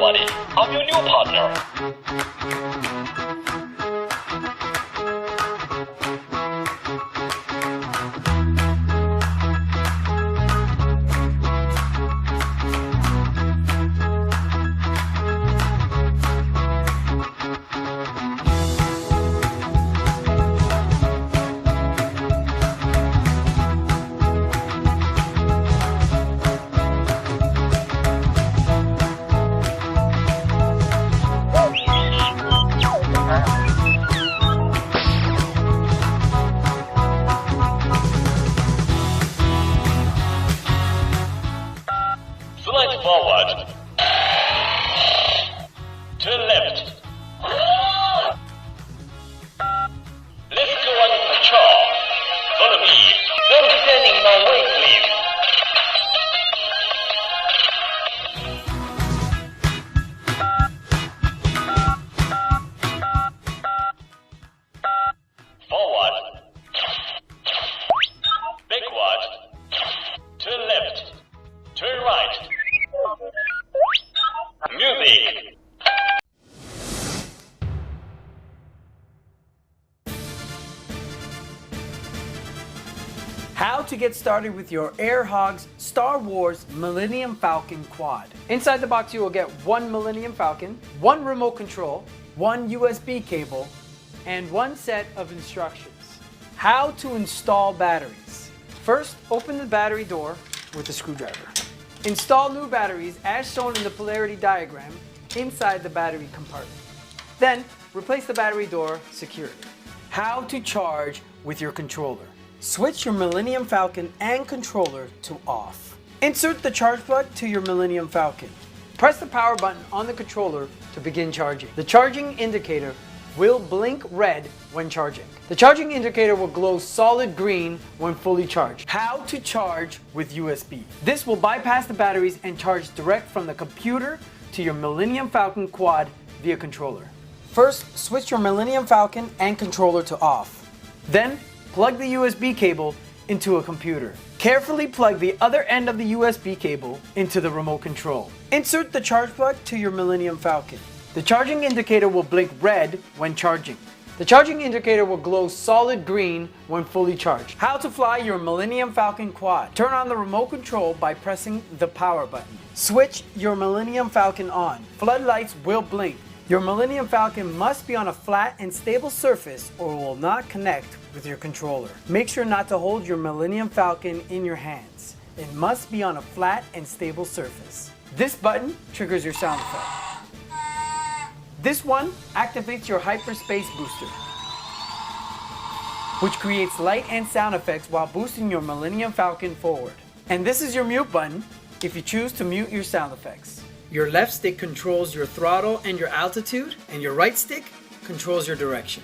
everybody. I'm your new partner. Slide forward. Turn left. Let's go on patrol. Follow me. Don't stand in my way, please. Forward. Backward. Turn left. Turn right. Music. How to get started with your Air Hogs Star Wars Millennium Falcon quad. Inside the box you will get one Millennium Falcon, one remote control, one USB cable, and one set of instructions. How to install batteries. First, open the battery door with a screwdriver. Install new batteries as shown in the polarity diagram inside the battery compartment. Then, replace the battery door securely. How to charge with your controller. Switch your Millennium Falcon and controller to off. Insert the charge plug to your Millennium Falcon. Press the power button on the controller to begin charging. The charging indicator will blink red when charging. The charging indicator will glow solid green when fully charged. How to charge with USB. This will bypass the batteries and charge direct from the computer to your Millennium Falcon quad via controller. First, switch your Millennium Falcon and controller to off. Then, plug the USB cable into a computer. Carefully plug the other end of the USB cable into the remote control. Insert the charge plug to your Millennium Falcon. The charging indicator will blink red when charging. The charging indicator will glow solid green when fully charged. How to fly your Millennium Falcon quad. Turn on the remote control by pressing the power button. Switch your Millennium Falcon on. Floodlights will blink. Your Millennium Falcon must be on a flat and stable surface or it will not connect with your controller. Make sure not to hold your Millennium Falcon in your hands. It must be on a flat and stable surface. This button triggers your sound effect. This one activates your hyperspace booster, which creates light and sound effects while boosting your Millennium Falcon forward. And this is your mute button if you choose to mute your sound effects. Your left stick controls your throttle and your altitude, and your right stick controls your direction.